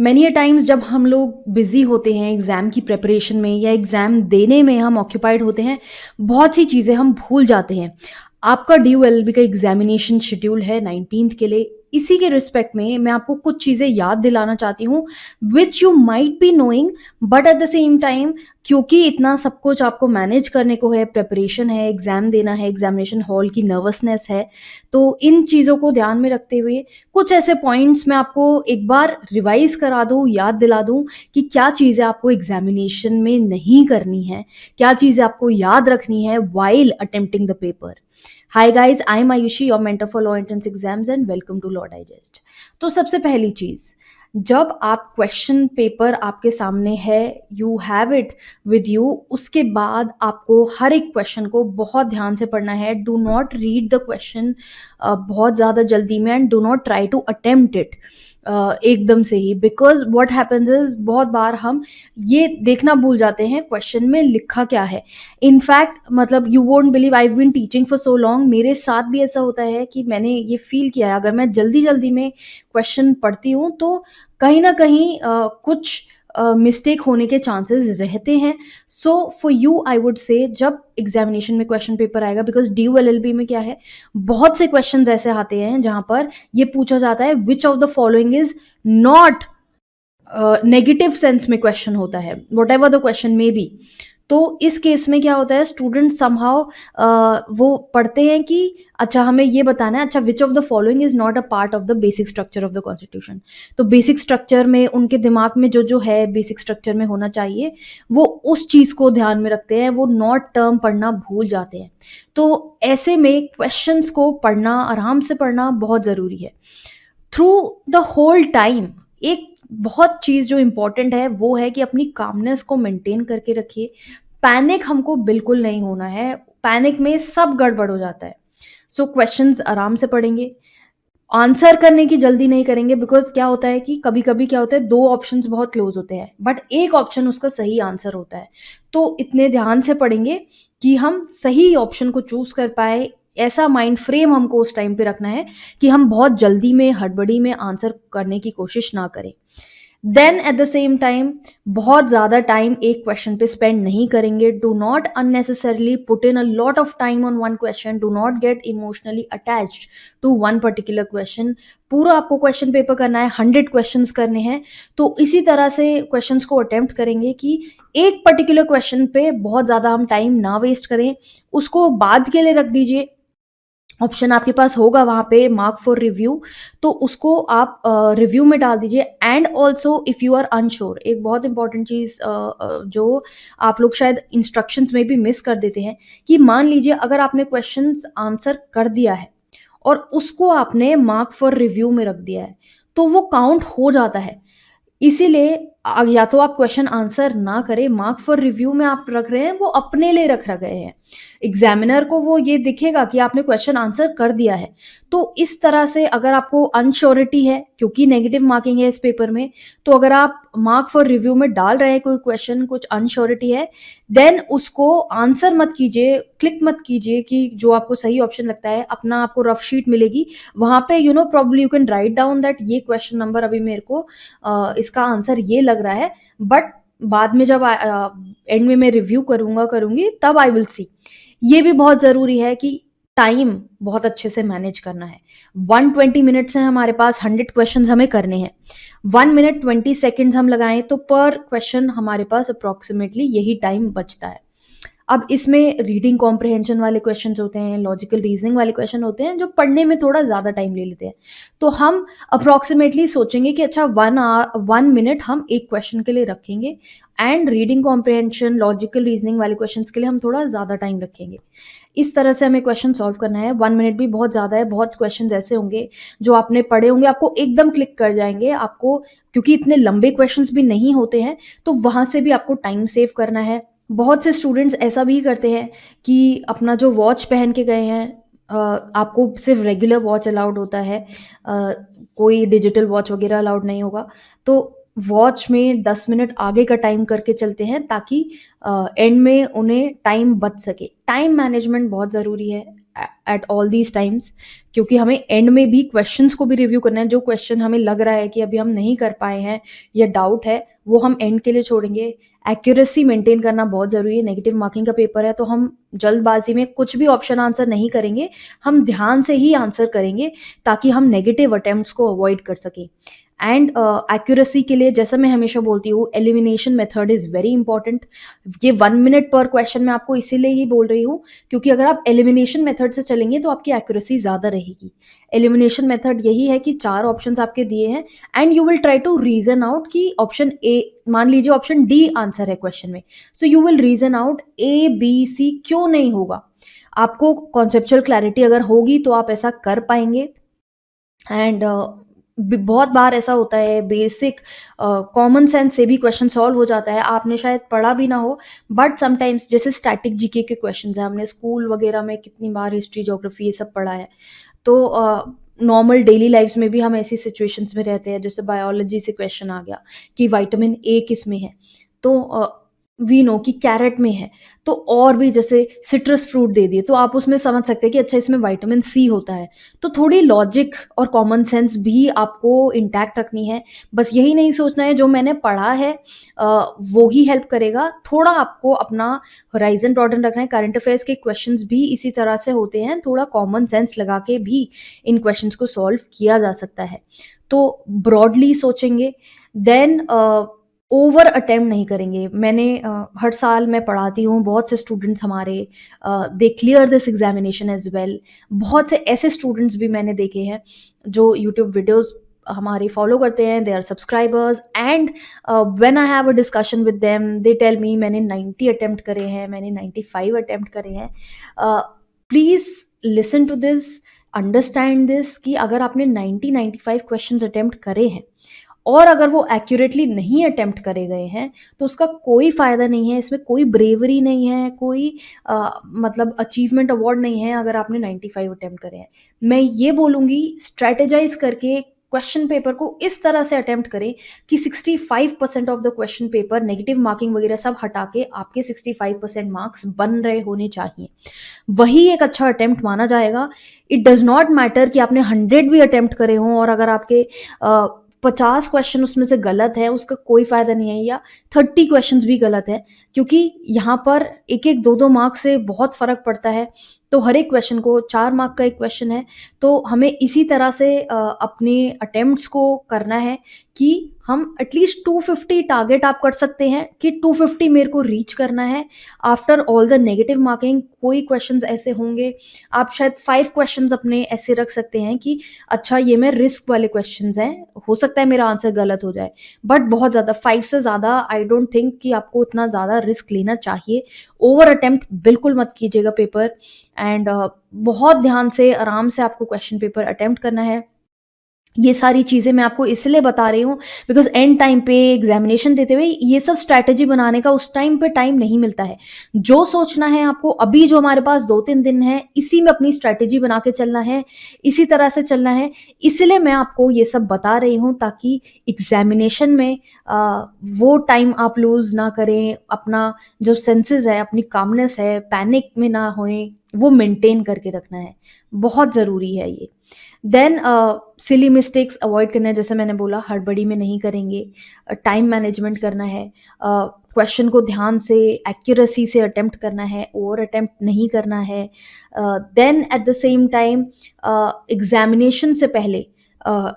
Many a times जब हम लोग बिज़ी होते हैं एग्ज़ाम की प्रिपरेशन में या एग्ज़ाम देने में हम ऑक्यूपाइड होते हैं, बहुत सी चीज़ें हम भूल जाते हैं। आपका ड्यू एलएलबी का एग्ज़ामिनेशन शेड्यूल है 19th के लिए। इसी के रिस्पेक्ट में मैं आपको कुछ चीज़ें याद दिलाना चाहती हूँ, which you might be knowing, but at the same time क्योंकि इतना सब कुछ आपको मैनेज करने को है, प्रिपरेशन है, एग्ज़ाम देना है, एग्ज़ामिनेशन हॉल की नर्वसनेस है, तो इन चीज़ों को ध्यान में रखते हुए कुछ ऐसे पॉइंट्स मैं आपको एक बार रिवाइज करा दूँ, याद दिला दूँ कि क्या चीज़ें आपको एग्ज़ामिनेशन में नहीं करनी है, क्या चीज़ें आपको याद रखनी है while attempting the paper. Hi guys, I am Ayushi, your mentor for law entrance exams and welcome to law digest. तो सबसे पहली चीज़, जब आप क्वेश्चन पेपर आपके सामने है, you have it with you, उसके बाद आपको हर एक क्वेश्चन को बहुत ध्यान से पढ़ना है। Do not read the question बहुत ज़्यादा जल्दी में, and do not try to attempt it एकदम से ही, बिकॉज व्हाट हैपेंस इज बहुत बार हम ये देखना भूल जाते हैं क्वेश्चन में लिखा क्या है। इनफैक्ट मतलब you won't believe, I have been teaching for so long, मेरे साथ भी ऐसा होता है कि मैंने ये फील किया है, अगर मैं जल्दी जल्दी में क्वेश्चन पढ़ती हूँ तो कहीं ना कहीं कुछ मिस्टेक होने के चांसेस रहते हैं। So for you I would say, जब एग्जामिनेशन में क्वेश्चन पेपर आएगा, बिकॉज ड्यू एलएलबी में क्या है, बहुत से क्वेश्चंस ऐसे आते हैं जहां पर ये पूछा जाता है which of the following is not, negative sense में क्वेश्चन होता है, वट एवर द क्वेश्चन में बी। तो इस केस में क्या होता है, स्टूडेंट समहाउ वो पढ़ते हैं कि अच्छा हमें ये बताना है, अच्छा which of the following is not a part of the basic structure of the constitution. तो बेसिक स्ट्रक्चर में उनके दिमाग में जो जो है बेसिक स्ट्रक्चर में होना चाहिए, वो उस चीज़ को ध्यान में रखते हैं, वो नॉट टर्म पढ़ना भूल जाते हैं। तो ऐसे में क्वेश्चंस को पढ़ना, आराम से पढ़ना बहुत ज़रूरी है थ्रू द होल टाइम। एक बहुत चीज़ जो इम्पोर्टेंट है वो है कि अपनी कामनेस को मेंटेन करके रखिए। पैनिक हमको बिल्कुल नहीं होना है, पैनिक में सब गड़बड़ हो जाता है। सो क्वेश्चंस आराम से पढ़ेंगे, आंसर करने की जल्दी नहीं करेंगे, बिकॉज क्या होता है कि कभी कभी क्या होता है, दो ऑप्शंस बहुत क्लोज होते हैं बट एक ऑप्शन उसका सही आंसर होता है। तो इतने ध्यान से पढ़ेंगे कि हम सही ऑप्शन को चूज कर पाए। ऐसा माइंड फ्रेम हमको उस टाइम पे रखना है कि हम बहुत जल्दी में, हड़बड़ी में आंसर करने की कोशिश ना करें। Then at the same time बहुत ज़्यादा टाइम एक क्वेश्चन पे स्पेंड नहीं करेंगे। Do not unnecessarily put in a lot of time on one question, do not get emotionally attached to one particular question. पूरा आपको क्वेश्चन पेपर करना है, 100 क्वेश्चंस करने हैं, तो इसी तरह से क्वेश्चंस को अटेम्प्ट करेंगे कि एक पर्टिकुलर क्वेश्चन पे बहुत ज़्यादा हम टाइम ना वेस्ट करें, उसको बाद के लिए रख दीजिए। ऑप्शन आपके पास होगा वहाँ पे मार्क फॉर रिव्यू, तो उसको आप रिव्यू में डाल दीजिए। And also if you are unsure, एक बहुत इंपॉर्टेंट चीज़ जो आप लोग शायद इंस्ट्रक्शंस में भी मिस कर देते हैं, कि मान लीजिए अगर आपने क्वेश्चंस आंसर कर दिया है और उसको आपने मार्क फॉर रिव्यू में रख दिया है, तो वो काउंट हो जाता है। इसीलिए या तो आप क्वेश्चन आंसर ना करें, मार्क फॉर रिव्यू में आप रख रहे हैं, वो अपने लिए रख गए हैं, एग्जामिनर को वो ये दिखेगा कि आपने क्वेश्चन आंसर कर दिया है। तो इस तरह से अगर आपको अनश्योरिटी है, क्योंकि नेगेटिव मार्किंग है इस पेपर में, तो अगर आप मार्क फॉर रिव्यू में डाल रहे हैं कोई क्वेश्चन, कुछ अनश्योरिटी है, देन उसको आंसर मत कीजिए, क्लिक मत कीजिए कि जो आपको सही ऑप्शन लगता है। अपना आपको रफ शीट मिलेगी, वहां पे probably you can write down that ये क्वेश्चन नंबर अभी मेरे को इसका आंसर ये लग रहा है, बट बाद में जब एंड में मैं रिव्यू करूंगी तब आई विल सी। ये भी बहुत ज़रूरी है कि टाइम बहुत अच्छे से मैनेज करना है। 120 मिनट्स हैं हमारे पास, 100 क्वेश्चंस हमें करने हैं, 1 मिनट 20 सेकेंड्स हम लगाएं तो पर क्वेश्चन हमारे पास अप्रोक्सीमेटली यही टाइम बचता है। अब इसमें रीडिंग कॉम्प्रिहेंशन वाले क्वेश्चंस होते हैं, लॉजिकल रीजनिंग वाले क्वेश्चन होते हैं, जो पढ़ने में थोड़ा ज़्यादा टाइम ले लेते हैं। तो हम अप्रोक्सीमेटली सोचेंगे कि अच्छा 1 मिनट हम एक क्वेश्चन के लिए रखेंगे, and reading comprehension, logical reasoning वाले क्वेश्चंस के लिए हम थोड़ा ज़्यादा टाइम रखेंगे। इस तरह से हमें क्वेश्चन सॉल्व करना है। 1 मिनट भी बहुत ज़्यादा है, बहुत क्वेश्चन ऐसे होंगे जो आपने पढ़े होंगे, आपको एकदम क्लिक कर जाएंगे, आपको क्योंकि इतने लंबे क्वेश्चंस भी नहीं होते हैं, तो वहाँ से भी आपको टाइम सेव करना है। बहुत से स्टूडेंट्स ऐसा भी करते हैं कि अपना जो वॉच पहन के गए हैं, आपको सिर्फ रेगुलर वॉच अलाउड होता है, कोई डिजिटल वॉच वगैरह अलाउड नहीं होगा। तो वॉच में 10 मिनट आगे का टाइम करके चलते हैं, ताकि एंड में उन्हें टाइम बच सके। टाइम मैनेजमेंट बहुत ज़रूरी है। एट ऑल दीज टाइम्स, क्योंकि हमें एंड में भी क्वेश्चंस को भी रिव्यू करना है। जो क्वेश्चन हमें लग रहा है कि अभी हम नहीं कर पाए हैं या डाउट है, वो हम एंड के लिए छोड़ेंगे। एक्यूरेसी मेंटेन करना बहुत ज़रूरी है। नेगेटिव मार्किंग का पेपर है तो हम जल्दबाजी में कुछ भी ऑप्शन आंसर नहीं करेंगे, हम ध्यान से ही आंसर करेंगे ताकि हम नेगेटिव अटेम्प्ट्स को अवॉइड कर सकें। एंड एक्यूरेसी के लिए जैसा मैं हमेशा बोलती हूँ, elimination method is very important. ये 1 मिनट पर क्वेश्चन मैं आपको इसीलिए ही बोल रही हूँ क्योंकि अगर आप एलिमिनेशन मेथड से चलेंगे तो आपकी एक्यूरेसी ज़्यादा रहेगी। एलिमिनेशन मेथड यही है कि 4 ऑप्शंस आपके दिए हैं and you will try to reason out कि ऑप्शन ए, मान लीजिए ऑप्शन डी आंसर है क्वेश्चन में, so you will reason out A B C क्यों नहीं होगा। आपको कॉन्सेप्चुअल क्लैरिटी अगर होगी तो आप ऐसा कर पाएंगे। एंड बहुत बार ऐसा होता है, बेसिक कॉमन सेंस से भी क्वेश्चन सॉल्व हो जाता है, आपने शायद पढ़ा भी ना हो, बट समटाइम्स जैसे स्टैटिक जीके के क्वेश्चंस हैं, हमने स्कूल वगैरह में कितनी बार हिस्ट्री ज्योग्राफी ये सब पढ़ा है, तो नॉर्मल डेली लाइफ्स में भी हम ऐसी सिचुएशंस में रहते हैं। जैसे बायोलॉजी से क्वेश्चन आ गया कि विटामिन ए किस में है, तो वी नो कि कैरेट में है। तो और भी जैसे सिट्रस फ्रूट दे दिए तो आप उसमें समझ सकते हैं कि अच्छा इसमें विटामिन सी होता है। तो थोड़ी लॉजिक और कॉमन सेंस भी आपको इंटैक्ट रखनी है। बस यही नहीं सोचना है जो मैंने पढ़ा है वो ही हेल्प करेगा। थोड़ा आपको अपना होराइजन ब्रॉडन रखना है। करंट अफेयर्स के क्वेश्चंस भी इसी तरह से होते हैं, थोड़ा कॉमन सेंस लगा के भी इन क्वेश्चंस को सॉल्व किया जा सकता है। तो ब्रॉडली सोचेंगे, देन ओवर अटेम्प्ट नहीं करेंगे। मैंने हर साल मैं पढ़ाती हूँ, बहुत से स्टूडेंट्स हमारे they clear this examination as well. बहुत से ऐसे स्टूडेंट्स भी मैंने देखे हैं जो यूट्यूब वीडियोस हमारे फॉलो करते हैं, they are subscribers, and when I have a discussion with them they tell me मैंने 90 अटेम्प्ट करे हैं, मैंने 95 अटेम्प्ट करे हैं। Please listen to this, understand this कि अगर आपने 95 क्वेश्चंस अटेम्प्ट करे हैं और अगर वो एक्यूरेटली नहीं अटेम्प्ट करे गए हैं तो उसका कोई फ़ायदा नहीं है। इसमें कोई ब्रेवरी नहीं है, कोई मतलब अचीवमेंट अवार्ड नहीं है अगर आपने 95 अटेम्प्ट करे हैं। मैं ये बोलूँगी, स्ट्रेटेजाइज करके क्वेश्चन पेपर को इस तरह से अटेम्प्ट करें कि 65% of the question paper negative marking वगैरह सब हटा के आपके 65% मार्क्स बन रहे होने चाहिए। वही एक अच्छा अटेम्प्ट माना जाएगा। इट डज़ नॉट मैटर कि आपने 100 भी अटेम्प्ट करे हों और अगर आपके 50 क्वेश्चन उसमें से गलत है, उसका कोई फ़ायदा नहीं है, या 30 क्वेश्चंस भी गलत है, क्योंकि यहाँ पर एक एक 2-2 मार्क्स से बहुत फ़र्क पड़ता है। तो हर एक क्वेश्चन को 4 मार्क का एक क्वेश्चन है, तो हमें इसी तरह से अपने अटेम्प्ट्स को करना है कि हम एटलीस्ट 250 टारगेट आप कर सकते हैं कि 250 मेरे को रीच करना है। After all the negative marking कोई क्वेश्चंस ऐसे होंगे, आप शायद 5 क्वेश्चंस अपने ऐसे रख सकते हैं कि अच्छा ये मैं रिस्क वाले क्वेश्चंस हैं, हो सकता है मेरा आंसर गलत हो जाए, बट बहुत ज़्यादा 5 से ज़्यादा आई डोंट थिंक कि आपको इतना ज़्यादा रिस्क लेना चाहिए। ओवर अटेम्प्ट बिल्कुल मत कीजिएगा पेपर, एंड बहुत ध्यान से आराम से आपको क्वेश्चन पेपर अटेम्प्ट करना है। ये सारी चीज़ें मैं आपको इसलिए बता रही हूँ बिकॉज़ एंड टाइम पे एग्जामिनेशन देते हुए ये सब स्ट्रैटेजी बनाने का उस टाइम पे टाइम नहीं मिलता है। जो सोचना है आपको अभी, जो हमारे पास 2-3 दिन है, इसी में अपनी स्ट्रैटेजी बना के चलना है, इसी तरह से चलना है। इसलिए मैं आपको ये सब बता रही हूँ ताकि एग्जामिनेशन में वो टाइम आप लूज़ ना करें, अपना जो सेंसेस है, अपनी कामनेस है, पैनिक में ना होएं, वो मेंटेन करके रखना है। बहुत ज़रूरी है ये। देन सिली मिस्टेक्स अवॉइड करना है, जैसे मैंने बोला हड़बड़ी में नहीं करेंगे। टाइम मैनेजमेंट करना है, क्वेश्चन को ध्यान से एक्यूरेसी से अटेम्प्ट करना है, ओवर अटेम्प्ट नहीं करना है। Then at the same time examination से पहले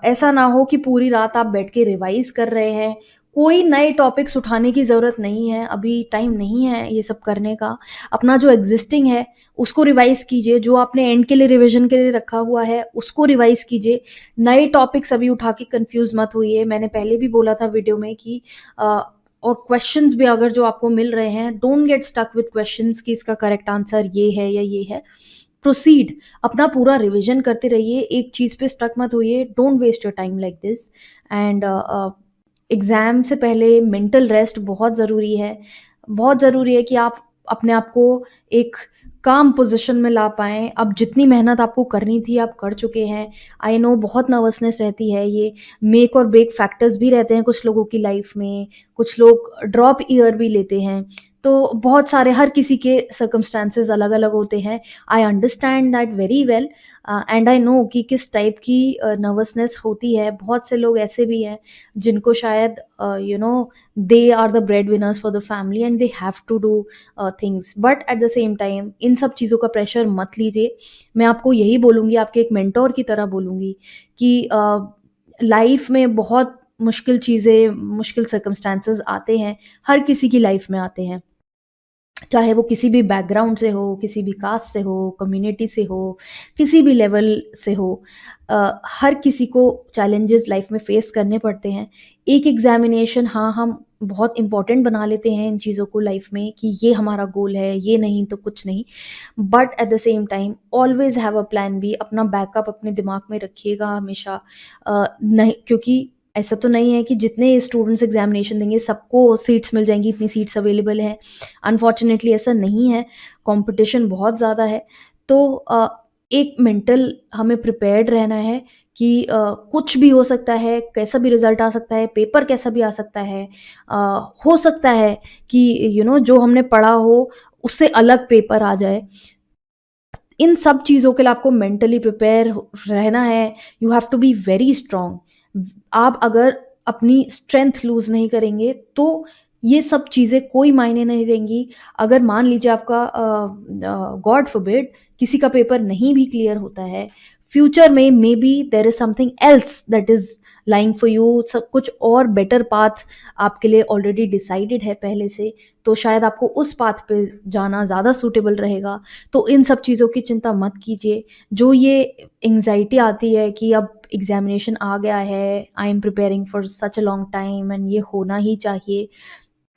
ऐसा ना हो कि पूरी रात आप बैठ के रिवाइज कर रहे हैं। कोई नए टॉपिक्स उठाने की ज़रूरत नहीं है, अभी टाइम नहीं है ये सब करने का। अपना जो एग्जिस्टिंग है उसको रिवाइज कीजिए, जो आपने एंड के लिए रिवीजन के लिए रखा हुआ है उसको रिवाइज कीजिए। नए टॉपिक्स अभी उठा के कंफ्यूज मत होइए। मैंने पहले भी बोला था वीडियो में कि और क्वेश्चंस भी अगर जो आपको मिल रहे हैं, don't get stuck with questions कि इसका करेक्ट आंसर ये है या ये है। प्रोसीड, अपना पूरा रिवीजन करते रहिए, एक चीज़ पे स्टक मत होइए। Don't waste your time like this. And exam से पहले मेंटल रेस्ट बहुत ज़रूरी है। बहुत ज़रूरी है कि आप अपने आप को एक काम पोजीशन में ला पाएँ। अब जितनी मेहनत आपको करनी थी आप कर चुके हैं। आई नो बहुत नर्वसनेस रहती है, ये मेक और ब्रेक फैक्टर्स भी रहते हैं कुछ लोगों की लाइफ में, कुछ लोग ड्रॉप ईयर भी लेते हैं। तो बहुत सारे हर किसी के सर्कमस्टांसेस अलग-अलग होते हैं। I understand that very well and I know कि किस टाइप की नर्वसनेस होती है। बहुत से लोग ऐसे भी हैं जिनको शायद they are the bread winners for the family and they have to do things, but at the same time इन सब चीज़ों का प्रेशर मत लीजिए। मैं आपको यही बोलूँगी, आपके एक मेंटर की तरह बोलूँगी कि लाइफ में बहुत मुश्किल चीज़ें, मुश्किल सर्कमस्टांसेस आते हैं, हर किसी की लाइफ में आते हैं। चाहे वो किसी भी बैकग्राउंड से हो, किसी भी कास्ट से हो, कम्युनिटी से हो, किसी भी लेवल से हो, हर किसी को चैलेंजेस लाइफ में फेस करने पड़ते हैं। एक एग्जामिनेशन, हाँ, हम बहुत इम्पोर्टेंट बना लेते हैं इन चीज़ों को लाइफ में कि ये हमारा गोल है, ये नहीं तो कुछ नहीं। But at the same time always have a plan B. अपना बैकअप अपने दिमाग में रखिएगा हमेशा। नहीं, क्योंकि ऐसा तो नहीं है कि जितने स्टूडेंट्स एग्जामिनेशन देंगे सबको सीट्स मिल जाएंगी, इतनी सीट्स अवेलेबल हैं। अनफॉर्चुनेटली ऐसा नहीं है, कंपटीशन बहुत ज़्यादा है। तो एक मेंटल हमें प्रिपेयर्ड रहना है कि कुछ भी हो सकता है, कैसा भी रिजल्ट आ सकता है, पेपर कैसा भी आ सकता है। अ, हो सकता है कि जो हमने पढ़ा हो उससे अलग पेपर आ जाए। इन सब चीज़ों के लिए आपको मेंटली प्रिपेयर रहना है। You have to be very strong. आप अगर अपनी स्ट्रेंथ लूज़ नहीं करेंगे तो ये सब चीज़ें कोई मायने नहीं देंगी। अगर मान लीजिए आपका गॉड फॉरबिड किसी का पेपर नहीं भी क्लियर होता है, फ्यूचर में maybe there is something else that is lying for you, सब कुछ और बेटर पाथ आपके लिए ऑलरेडी डिसाइडेड है पहले से, तो शायद आपको उस पाथ पे जाना ज़्यादा सूटेबल रहेगा। तो इन सब चीज़ों की चिंता मत कीजिए। जो ये एंग्जाइटी आती है कि अब एग्जामिनेशन आ गया है, I am preparing for such a long time and ये होना ही चाहिए,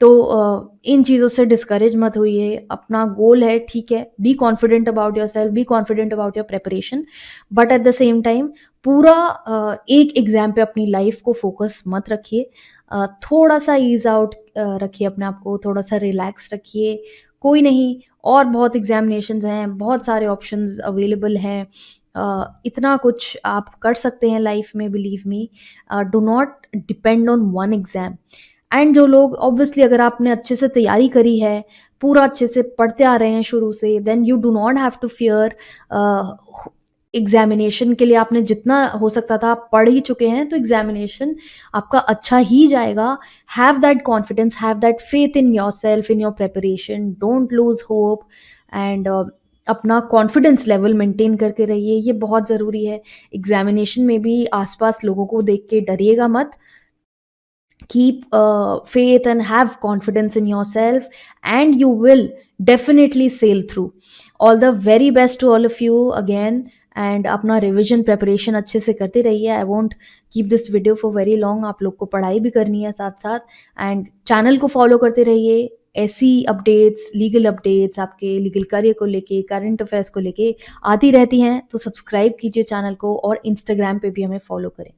तो इन चीज़ों से डिस्करेज मत होइए। अपना गोल है, ठीक है, be confident about yourself, be confident about your preparation, but at the same time पूरा एक एग्ज़ाम पे अपनी लाइफ को फोकस मत रखिए। थोड़ा सा ईज़ आउट रखिए अपने आप को, थोड़ा सा रिलैक्स रखिए। कोई नहीं, और बहुत एग्ज़ामिनेशंस हैं, बहुत सारे ऑप्शंस अवेलेबल हैं। इतना कुछ आप कर सकते हैं लाइफ में, believe me. Do not depend on one exam. And जो लोग ऑब्वियसली, अगर आपने अच्छे से तैयारी करी है, पूरा अच्छे से पढ़ते आ रहे हैं शुरू से, then you do not have to fear examination के लिए। आपने जितना हो सकता था आप पढ़ ही चुके हैं, तो एग्जामिनेशन आपका अच्छा ही जाएगा। Have that confidence, have that faith in your self, in your preparation, don't lose hope and अपना कॉन्फिडेंस लेवल मेंटेन करके रहिए, ये बहुत ज़रूरी है। एग्जामिनेशन में भी आसपास लोगों को देख के डरिएगा मत। Keep faith and have confidence in yourself, and you will definitely sail through. All the very best to all of you again, and अपना रिविजन प्रेपरेशन अच्छे से करते रहिए। I won't keep this video for very long, आप लोग को पढ़ाई भी करनी है साथ साथ, एंड चैनल को फॉलो करते रहिए। ऐसी अपडेट्स, लीगल अपडेट्स आपके लीगल करियर को लेके, करंट अफेयर्स को लेके आती रहती हैं, तो सब्सक्राइब कीजिए चैनल को और इंस्टाग्राम पे भी हमें फॉलो करें।